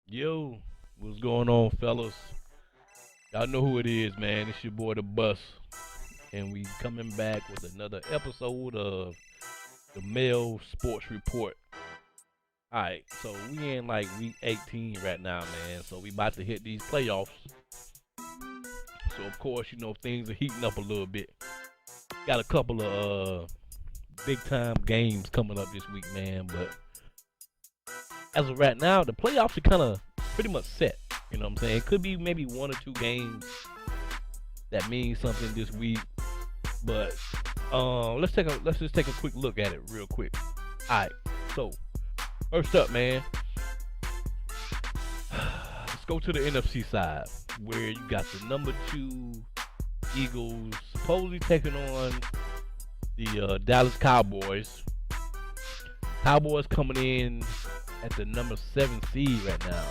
Yo, what's going on, fellas? Y'all know who it is, man. It's your boy, the Bus, and we coming back with another episode of the Mel Sports Report. All right, so we in like week 18 right now, man. So we about to hit these playoffs. So of course, things are heating up a little bit. Got a couple of big time games coming up this week, man. But as of right now, the playoffs are kind of pretty much set. You know what I'm saying? It could be maybe one or two games that means something this week. But let's just take a quick look at it real quick. All right. So first up, man, let's go to the NFC side where you got the number two Eagles supposedly taking on the Dallas Cowboys. Cowboys coming in at the number 7 seed right now.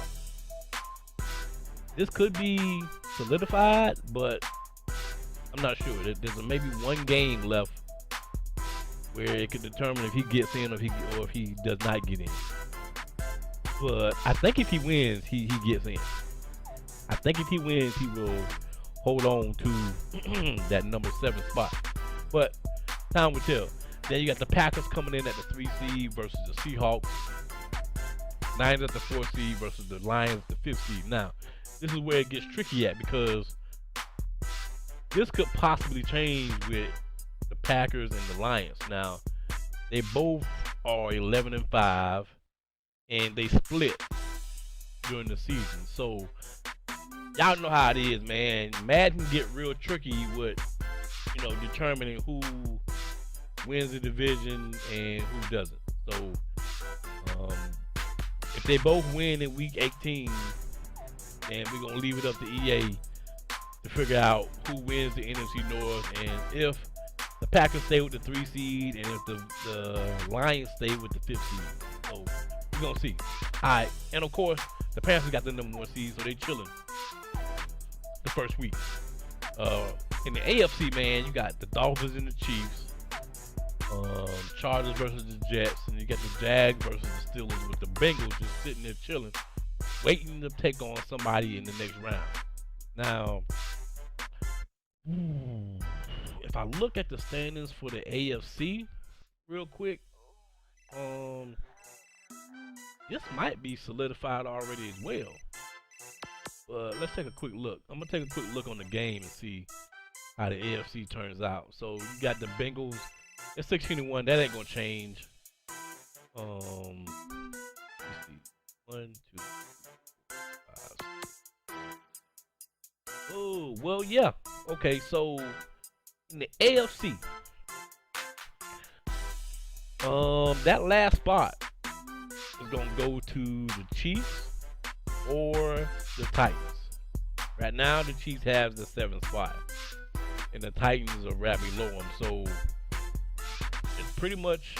This could be solidified, but I'm not sure. There's maybe one game left where it could determine if he gets in or if he does not get in. But I think if he wins, he gets in. I think if he wins, he will hold on to that number 7 spot. But time will tell. Then you got the Packers coming in at the 3 seed versus the Seahawks. Niners at the 4 seed versus the Lions at the 5th seed. Now, this is where it gets tricky at because this could possibly change with the Packers and the Lions. Now, they both are 11-5, and they split during the season. So, y'all know how it is, man. Madden can get real tricky with, determining who wins the division and who doesn't. So, if they both win in week 18, then we're going to leave it up to EA to figure out who wins the NFC North, and if the Packers stay with the 3 seed and if the Lions stay with the 5th seed. So we're going to see. All right. And, of course, the Panthers got the number 1 seed, so they chilling the first week. In the AFC, man, you got the Dolphins and the Chiefs, Chargers versus the Jets, and you got the Jags versus the Steelers, with the Bengals just sitting there chilling, waiting to take on somebody in the next round. Now, if I look at the standings for the AFC real quick, this might be solidified already as well. But let's take a quick look. I'm gonna take a quick look on the game and see how the AFC turns out. So you got the Bengals. It's 16-1. That ain't gonna change. Let's see. 1, 2, 5. Oh, well, yeah. Okay, so in the AFC, that last spot is gonna go to the Chiefs or the Titans. Right now, the Chiefs have the 7th spot, and the Titans are right below them. So it's pretty much,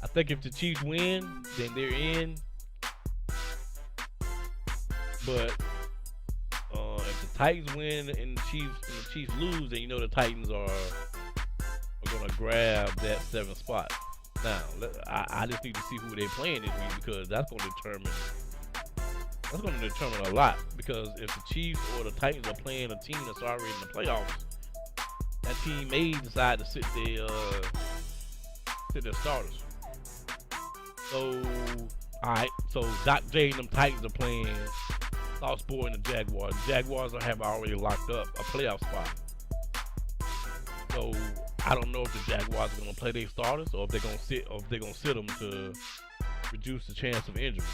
I think if the Chiefs win, then they're in. But if the Titans win and the Chiefs lose, then the Titans are gonna grab that 7th spot. Now, I just need to see who they're playing this week because that's gonna determine a lot. Because if the Chiefs or the Titans are playing a team that's already in the playoffs, that team may decide to sit their starters. So, all right. So Doc J and them Titans are playing Southpaw and the Jaguars. The Jaguars have already locked up a playoff spot. So I don't know if the Jaguars are going to play their starters or if they're going to sit them to reduce the chance of injury.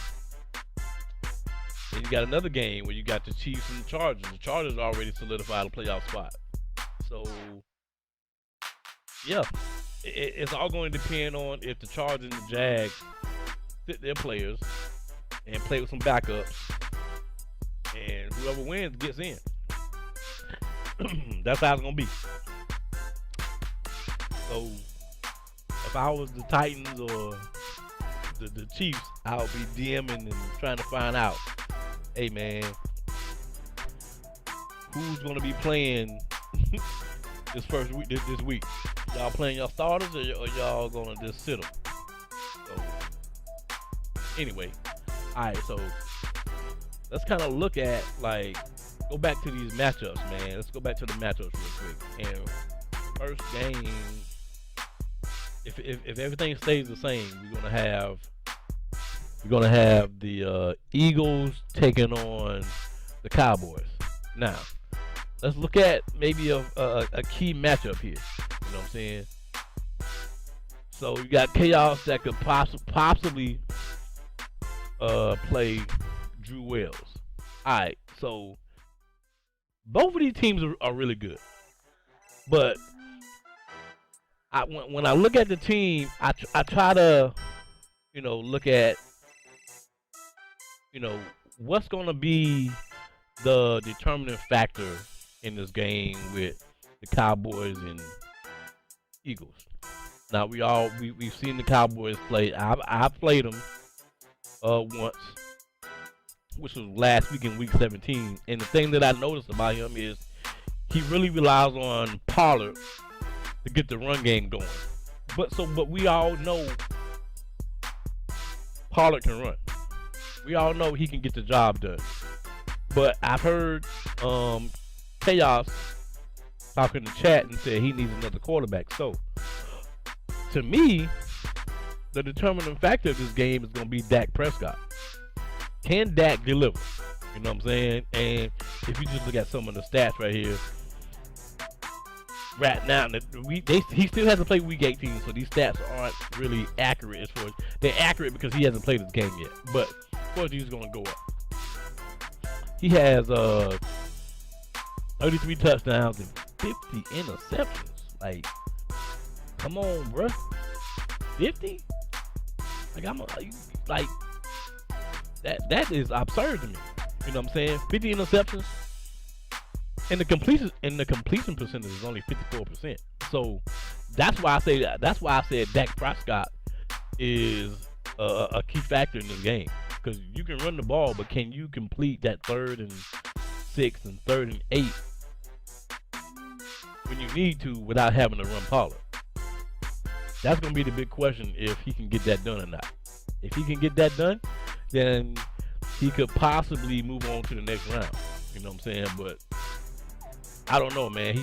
Then you got another game where you got the Chiefs and the Chargers. The Chargers already solidified a playoff spot. So yeah, it's all going to depend on if the Chargers and the Jags sit their players and play with some backups, and whoever wins gets in. That's how it's gonna be. So if I was the Titans or the Chiefs, I would be DMing and trying to find out, hey man, who's gonna be playing this week? Y'all playing your starters or y'all gonna just sit them? So anyway, all right. So let's kind of look at like go back to these matchups, man. Let's go back to the matchups real quick. And first game, if everything stays the same, we're gonna have the Eagles taking on the Cowboys. Now, let's look at maybe a key matchup here. You know what I'm saying? So you got Chaos that could possibly play Drew Wells. All right, so both of these teams are really good, but when I look at the team, I try to look at what's going to be the determining factor in this game with the Cowboys and Eagles. Now we've seen the Cowboys play. I played them once, which was last week in Week 17. And the thing that I noticed about him is he really relies on Pollard to get the run game going. But we all know Pollard can run. We all know he can get the job done. But I've heard Chaos talk in the chat and said he needs another quarterback. So to me, the determining factor of this game is going to be Dak Prescott. Can Dak deliver? You know what I'm saying? And if you just look at some of the stats right here, right now, he still hasn't played Week 18, so these stats aren't really accurate as far as they're accurate because he hasn't played this game yet. But of course, he's going to go up. He has 33 touchdowns and 50 interceptions. Like, come on, bruh. 50? Like that is absurd to me. You know what I'm saying? 50 interceptions, and the completion percentage is only 54%. So that's why I said Dak Prescott is a key factor in this game, because you can run the ball, but can you complete that 3rd and 6 and 3rd and 8 when you need to without having to run Pollard? That's going to be the big question, if he can get that done or not. If he can get that done, then he could possibly move on to the next round. You know what I'm saying? But I don't know, man.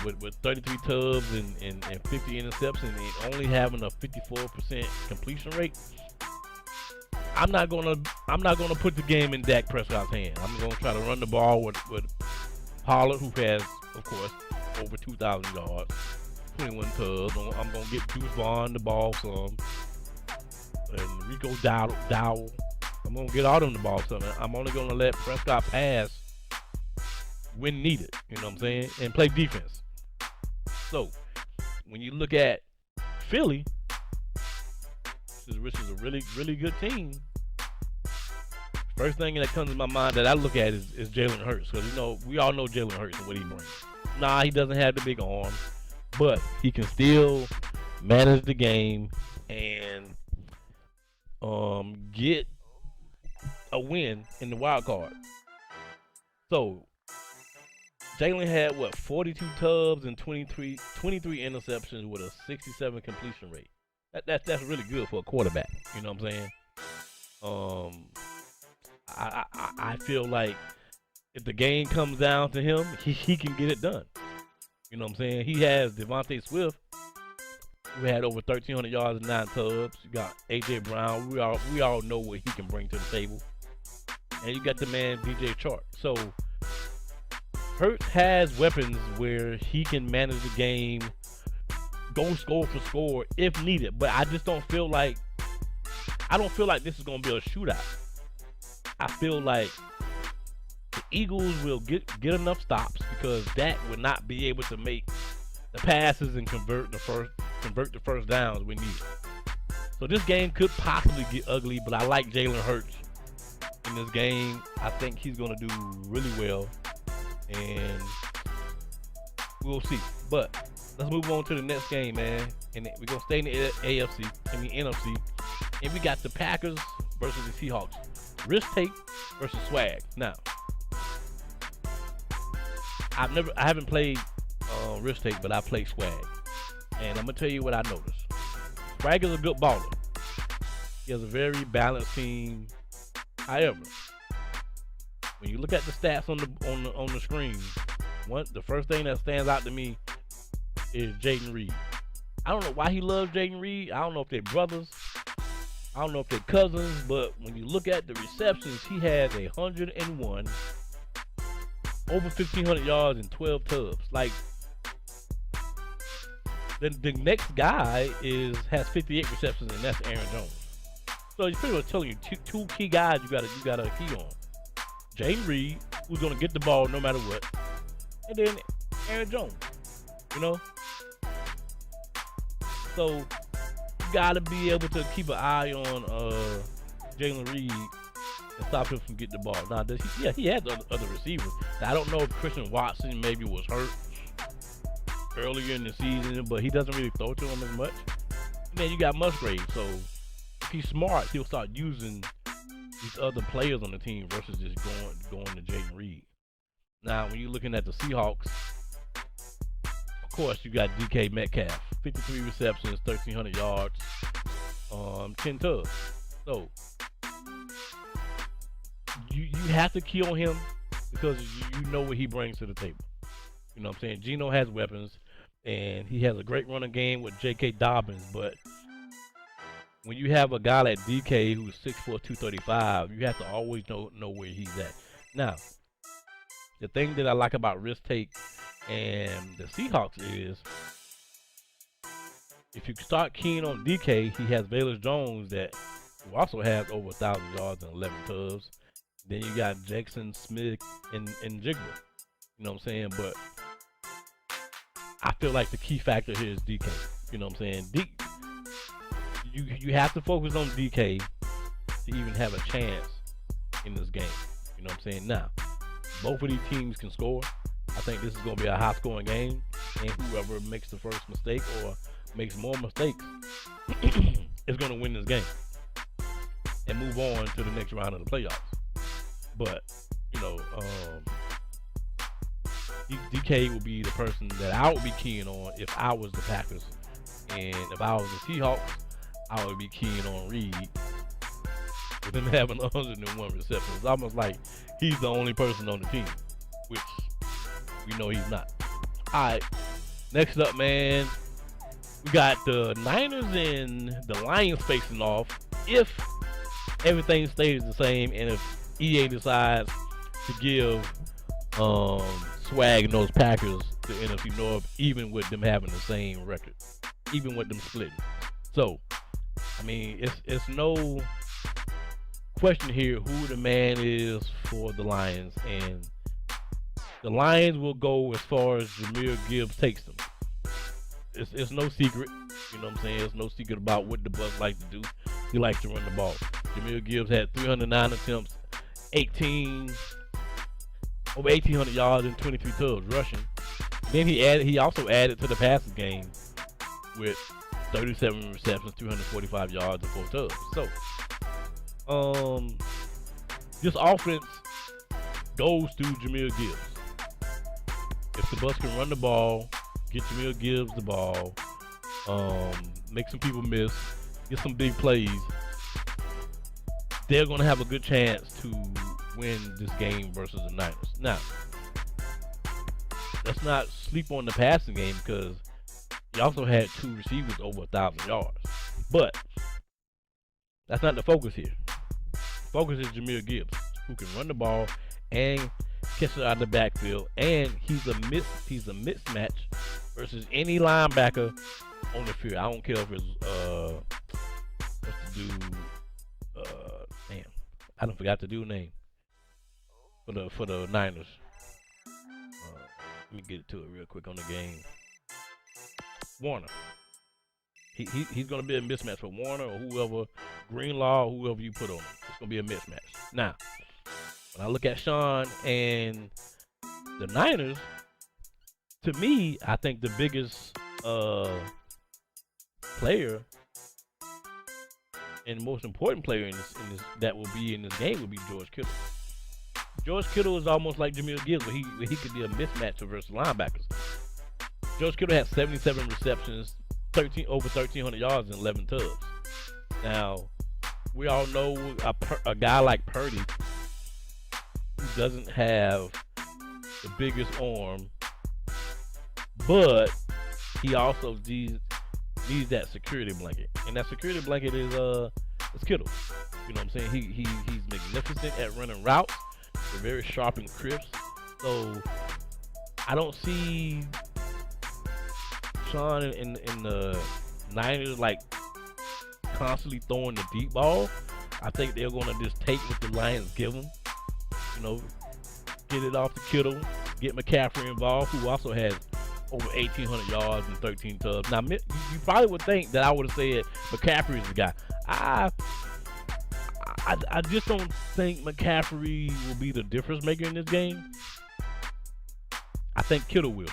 With 33 tubs and 50 interceptions and only having a 54% completion rate, I'm not gonna put the game in Dak Prescott's hand. I'm gonna try to run the ball with Pollard, who has, of course, over 2,000 yards, 21 tubs. I'm gonna get Juice Vaughn the ball some, and Rico Dowell. I'm gonna get all them the ball some. I'm only gonna let Prescott pass when needed. You know what I'm saying? And play defense. So when you look at Philly, which is a really, really good team, first thing that comes to my mind that I look at is Jalen Hurts, because we all know Jalen Hurts and what he brings. Nah, he doesn't have the big arm, but he can still manage the game and get a win in the wild card. So Jalen had 42 tubs and 23 interceptions with a 67 completion rate. That's really good for a quarterback. You know what I'm saying? I feel like if the game comes down to him, he can get it done. You know what I'm saying? He has Devontae Swift, who had over 1,300 yards and 9 tubs. You got A.J. Brown. We all know what he can bring to the table. And you got the man DJ Chark. So Hurts has weapons where he can manage the game, go score for score if needed. But I just don't feel like this is gonna be a shootout. I feel like the Eagles will get enough stops, because Dak would not be able to make the passes and convert the first downs when needed. So this game could possibly get ugly, but I like Jalen Hurts in this game. I think he's gonna do really well, and we'll see. But let's move on to the next game, man. And we're gonna stay in the NFC, and we got the Packers versus the Seahawks. Risk take versus swag. Now, I haven't played risk take, but I play swag, and I'm gonna tell you what I noticed. Swag is a good baller. He has a very balanced team. However, When you look at the stats on the screen, the first thing that stands out to me is Jaden Reed. I don't know why he loves Jaden Reed. I don't know if they're brothers. I don't know if they're cousins. But when you look at the receptions, he has 101, over 1,500 yards and 12 tubs. Like the next guy has 58 receptions, and that's Aaron Jones. So he's pretty much telling you two key guys you gotta key on. Jaden Reed, who's gonna get the ball no matter what, and then Aaron Jones. You know, so you gotta be able to keep an eye on Jalen Reed and stop him from getting the ball. Now, he had other receivers. Now, I don't know if Christian Watson maybe was hurt earlier in the season, but he doesn't really throw to him as much. And then you got Musgrave, so if he's smart, he'll start using these other players on the team versus just going to Jaden Reed. Now, when you're looking at the Seahawks, of course, you got DK Metcalf, 53 receptions, 1,300 yards, 10 tubs. So you have to key on him because you know what he brings to the table. You know what I'm saying? Geno has weapons, and he has a great running game with J.K. Dobbins, but when you have a guy like DK who's 6'4", 235, you have to always know where he's at. Now, the thing that I like about Risk Take and the Seahawks is if you start keying on DK, he has Velus Jones who also has over 1,000 yards and 11 tubs. Then you got Jackson Smith and Jigba. You know what I'm saying? But I feel like the key factor here is DK. You know what I'm saying? You have to focus on DK to even have a chance in this game. You know what I'm saying? Now, both of these teams can score. I think this is going to be a high-scoring game, and whoever makes the first mistake or makes more mistakes is going to win this game and move on to the next round of the playoffs. But, you know, DK will be the person that I would be keying on if I was the Packers. And if I was the Seahawks, I would be keying on Reed with him having 101 receptions. It's almost like he's the only person on the team, which we know he's not. All right, next up, man, we got the Niners and the Lions facing off if everything stays the same and if EA decides to give swag in those Packers to NFC North, even with them having the same record, even with them splitting. So, I mean, it's no question here who the man is for the Lions, and the Lions will go as far as Jahmyr Gibbs takes them. It's no secret, you know what I'm saying? It's no secret about what the Bucs like to do. He likes to run the ball. Jahmyr Gibbs had 309 attempts, over 1,800 yards and 23 tubs rushing. Then he also added to the passing game with 37 receptions, 245 yards, and 4 tubs. So, this offense goes through Jahmyr Gibbs. If the Bucs can run the ball, get Jahmyr Gibbs the ball, make some people miss, get some big plays, they're going to have a good chance to win this game versus the Niners. Now, let's not sleep on the passing game because he also had 2 receivers over 1,000 yards. But that's not the focus here. The focus is Jahmyr Gibbs, who can run the ball and catch it out of the backfield, and he's a mismatch versus any linebacker on the field. I don't care if it's what's the dude? Damn, I don't forgot the dude's name for the Niners. Let me get to it real quick on the game. Warner. He's going to be a mismatch for Warner or whoever, Greenlaw, or whoever you put on him. It's going to be a mismatch. Now, when I look at Sean and the Niners, to me, I think the biggest player and most important player in this that will be in this game will be George Kittle. George Kittle is almost like Jahmyr Gibbs, but he could be a mismatch versus linebackers. George Kittle had 77 receptions, over 1,300 yards, and 11 tubs. Now, we all know a guy like Purdy, who who doesn't have the biggest arm, but he also needs that security blanket, and that security blanket is Kittle. You know what I'm saying? He's magnificent at running routes. They're very sharp and crisp. So I don't see Sean in the Niners like constantly throwing the deep ball. I think they're gonna just take what the Lions give them. You know, get it off to Kittle, get McCaffrey involved, who also has over 1,800 yards and 13 tubs. Now, you probably would think that I would have said McCaffrey is the guy. I just don't think McCaffrey will be the difference maker in this game. I think Kittle will.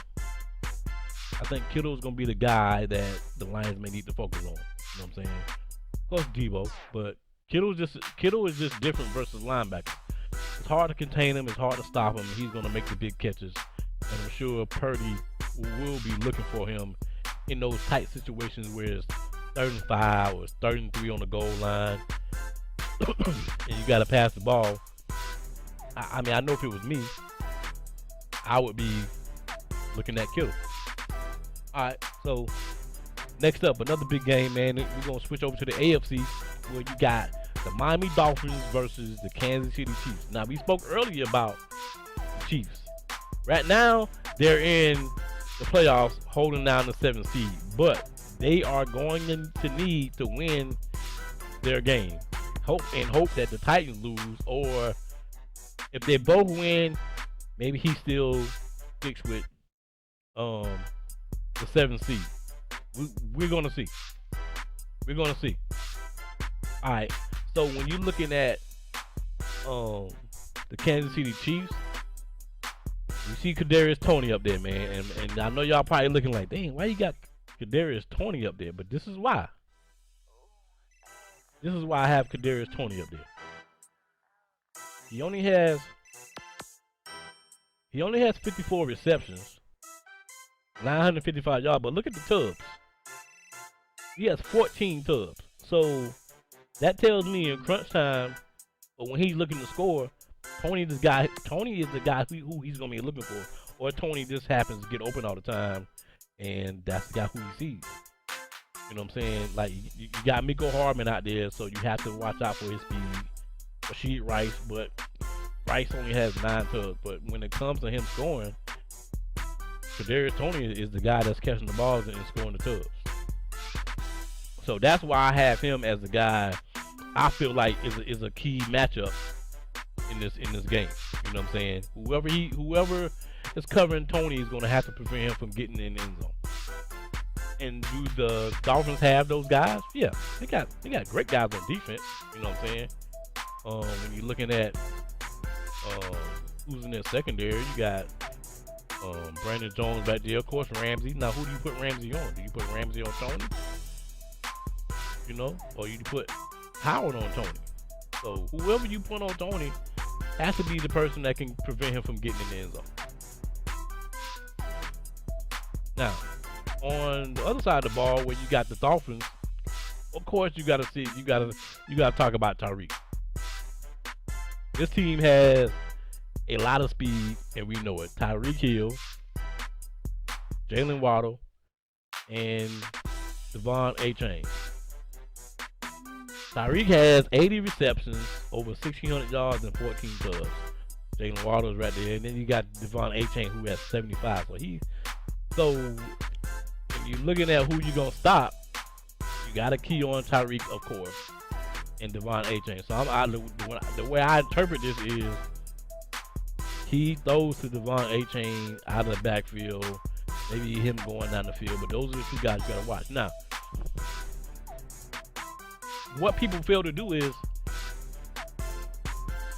I think Kittle is going to be the guy that the Lions may need to focus on. You know what I'm saying? Of course, Debo, but Kittle is just different versus linebacker. It's hard to contain him. It's hard to stop him. He's going to make the big catches, and I'm sure Purdy will be looking for him in those tight situations where it's 3rd and 5 or it's 3rd and 3 on the goal line, and you got to pass the ball. I mean, I know if it was me, I would be looking at Kittle. All right, so next up, another big game, man. We're going to switch over to the AFC, where you got the Miami Dolphins versus the Kansas City Chiefs. Now, we spoke earlier about the Chiefs. Right now, they're in the playoffs holding down the 7th seed, but they are going to need to win their game. Hope that the Titans lose, or if they both win, maybe he still sticks with the 7th seed. We're gonna see. We're gonna see. All right. So when you're looking at the Kansas City Chiefs, you see Kadarius Toney up there, man, and I know y'all probably looking like, dang, why you got Kadarius Toney up there? But this is why. This is why I have Kadarius Toney up there. He only has 54 receptions, 955 yards, but look at the tubs. He has 14 tubs. So that tells me in crunch time, but when he's looking to score, Tony is the guy who he's gonna be looking for. Or Tony just happens to get open all the time, and that's the guy who he sees. You know what I'm saying? Like, you got Miko Hardman out there, so you have to watch out for his speed. Rashid Rice, but Rice only has 9 tubs. But when it comes to him scoring, Kadarius Toney is the guy that's catching the balls and scoring the tubs. So that's why I have him as the guy I feel like is a key matchup in this game. You know what I'm saying? Whoever is covering Toney is going to have to prevent him from getting in the end zone. And do the Dolphins have those guys? Yeah, they got great guys on defense. You know what I'm saying? When you're looking at who's in their secondary, you got Brandon Jones back there, of course, Ramsey. Now, who do you put Ramsey on? Do you put Ramsey on Toney? You know, or you put Howard on Toney? So whoever you put on Toney has to be the person that can prevent him from getting in the end zone. Now, on the other side of the ball, where you got the Dolphins, of course you got to talk about Tyreek. This team has a lot of speed, and we know it. Tyreek Hill, Jalen Waddle, and Devon A-Chain. Tyreek has 80 receptions, over 1,600 yards, and 14 tubs. Jalen Waddle is right there, and then you got Devon A-Chain, who has 75. So when you're looking at who you're gonna stop, you got to key on Tyreek, of course, and Devon A-Chain. So the way I interpret this is he throws to Devon A-Chain out of the backfield, maybe him going down the field, but those are the two guys you gotta watch. Now, what people fail to do is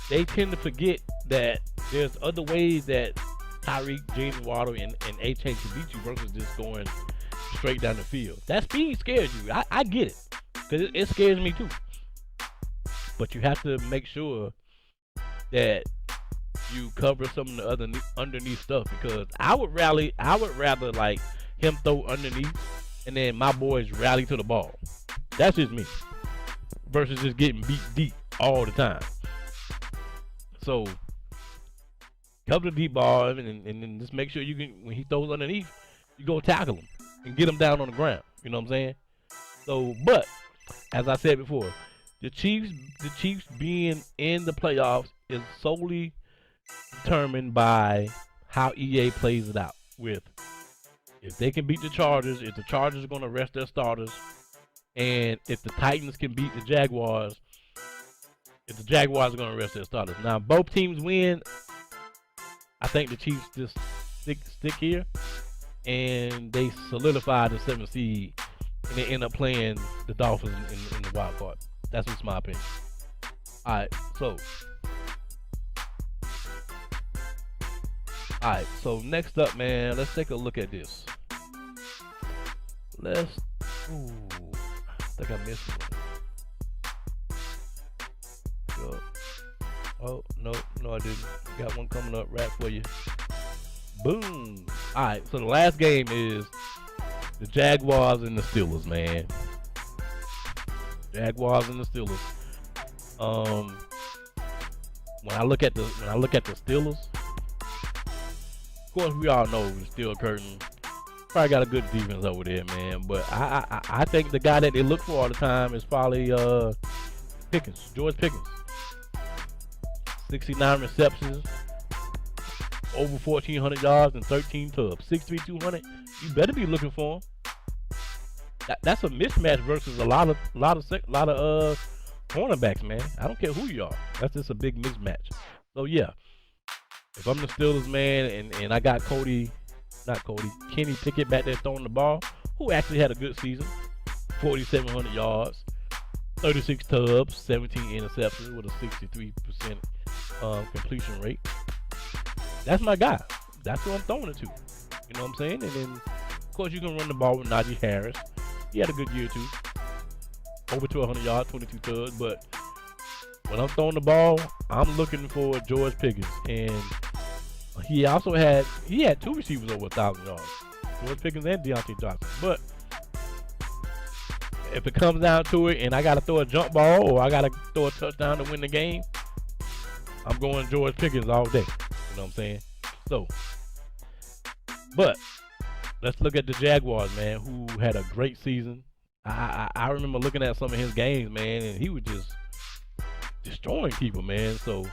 they tend to forget that there's other ways that Tyreek, Jalen Waddle, and A-Chain can beat you versus just going straight down the field. That speed scares you. I get it, because it scares me too. But you have to make sure that you cover some of the other underneath stuff, because I would rather like him throw underneath and then my boys rally to the ball. That's just me. Versus just getting beat deep all the time. So Cover the deep ball, and then just make sure you can, when he throws underneath, you go tackle him and get him down on the ground. You know what I'm saying? So, but as I said before, the Chiefs being in the playoffs is solely determined by how EA plays it out. With if they can beat the Chargers, if the Chargers are going to rest their starters, and if the Titans can beat the Jaguars, if the Jaguars are going to rest their starters. Now, both teams win. I think the Chiefs just stick here, and they solidify the 7th seed, and they end up playing the Dolphins in the wild card. That's just my opinion. All right, so next up, man, let's take a look at this. I think I missed one. Oh, no, I didn't. Got one coming up right for you. Boom. All right, so the last game is the Jaguars and the Steelers, man. Jaguars and the Steelers. When I look at the Steelers, of course we all know the Steel Curtain probably got a good defense over there, man. But I think the guy that they look for all the time is probably George Pickens. 69 receptions, over 1,400 yards, and 13 tubs. 6'3", 200. You better be looking for him. That's a mismatch versus a lot of cornerbacks, man. I don't care who you are. That's just a big mismatch. So yeah, if I'm the Steelers, man, and I got Kenny Pickett back there throwing the ball, who actually had a good season, 4,700 yards, 36 tubs, 17 interceptions with a 63% completion rate. That's my guy. That's who I'm throwing it to. You know what I'm saying? And then, of course, you can run the ball with Najee Harris. He had a good year, too. Over 1,200 yards, 22 tubs. But when I'm throwing the ball, I'm looking for George Pickens. And he had 2 receivers over 1,000 yards. George Pickens and Deontay Johnson. But if it comes down to it and I got to throw a jump ball or I got to throw a touchdown to win the game, I'm going George Pickens all day. You know what I'm saying? So, but let's look at the Jaguars, man, who had a great season. I remember looking at some of his games, man, and he was just destroying people, man. So,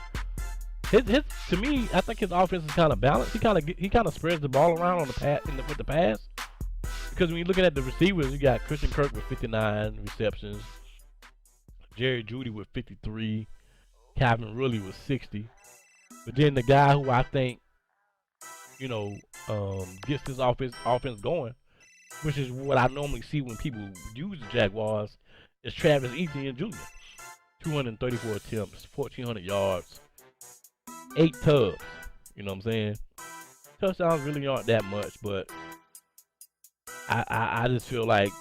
to me, I think his offense is kind of balanced. He kind of spreads the ball around on with the pass. Because when you're looking at the receivers, you got Christian Kirk with 59 receptions, Jerry Jeudy with 53, Calvin Ridley with 60. But then the guy who I think, gets this offense going, which is what I normally see when people use the Jaguars, is Travis Etienne Jr. 234 attempts, 1,400 yards, 8 tubs. You know what I'm saying? Touchdowns really aren't that much, but I just feel like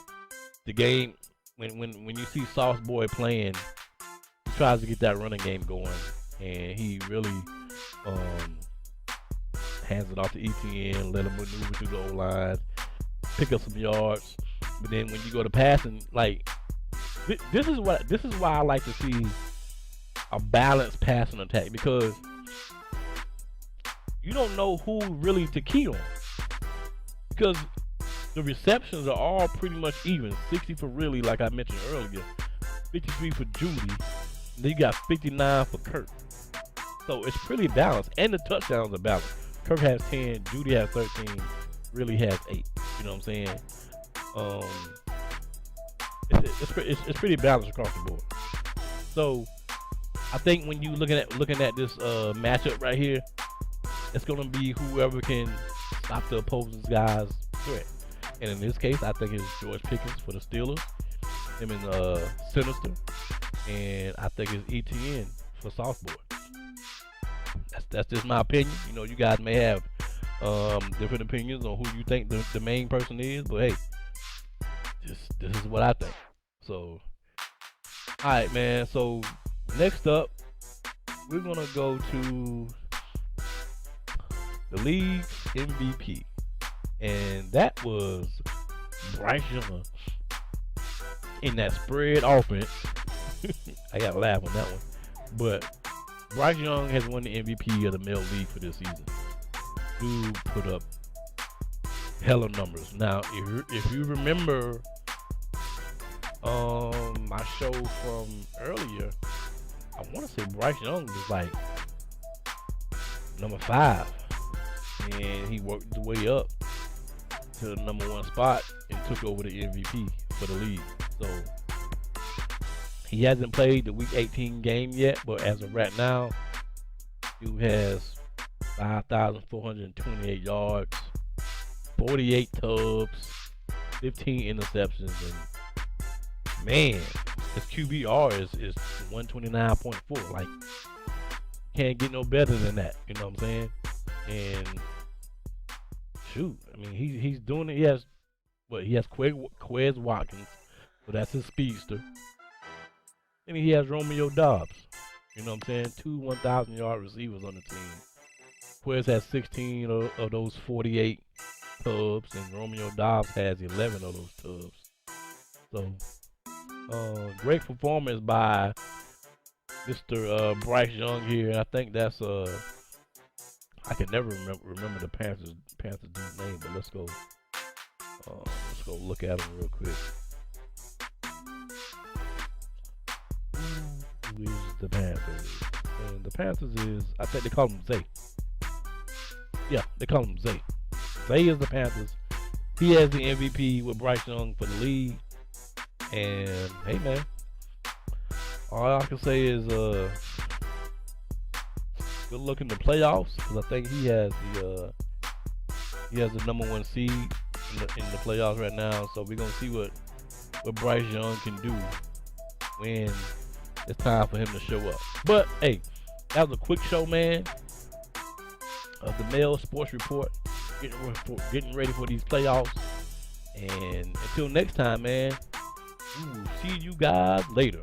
the game, when you see Sauce Boy playing, he tries to get that running game going, and he really hands it off to ETN, let him maneuver through the O-line, pick up some yards. But then when you go to passing, like this is why I like to see a balanced passing attack, because you don't know who really to key on, because the receptions are all pretty much even. 60 for Ridley, like I mentioned earlier, 53 for Jeudy, and then you got 59 for Kirk. So it's pretty balanced, and the touchdowns are balanced. Kirk has 10, Jeudy has 13, Ridley has 8. You know what I'm saying? It's pretty balanced across the board. So I think when you looking at this matchup right here, it's gonna be whoever can stop the opposing guy's threat. And in this case, I think it's George Pickens for the Steelers, him and Sinister, and I think it's ETN for Southboard. That's just my opinion. You guys may have different opinions on who you think the main person is, but hey, this is what I think. So, all right, man. So next up, we're gonna go to the league MVP, and that was Bryce Young in that spread offense. I gotta laugh on that one, but Bryce Young has won the MVP of the Mel League for this season. Dude put up hella numbers. Now, if you remember my show from earlier, I want to say Bryce Young was like number 5, and he worked his way up to the number 1 spot and took over the MVP for the league. So he hasn't played the Week 18 game yet, but as of right now, he has 5,428 yards, 48 tubs, 15 interceptions, and man, his QBR is 129.4. Like, can't get no better than that. You know what I'm saying? And shoot, I mean, he's doing it. He has Quez Watkins, so that's his speedster. And he has Romeo Doubs. You know what I'm saying? 2 1,000-yard receivers on the team. Quez has 16 of those 48 tubs, and Romeo Doubs has 11 of those tubs. So, great performance by Mr. Bryce Young here. I think that's I can never remember the Panthers dude's name, but let's go look at him real quick. Who is the Panthers? And the Panthers is, I think they call him Zay. Yeah, they call him Zay. Zay is the Panthers. He has the MVP with Bryce Young for the league. And hey, man, all I can say is good luck in the playoffs, because I think he has the number 1 seed in the playoffs right now. So we're gonna see what Bryce Young can do when it's time for him to show up. But hey, that was a quick show, man, of the MEL'S Sports Report, getting ready for these playoffs. And until next time, man, see you guys later.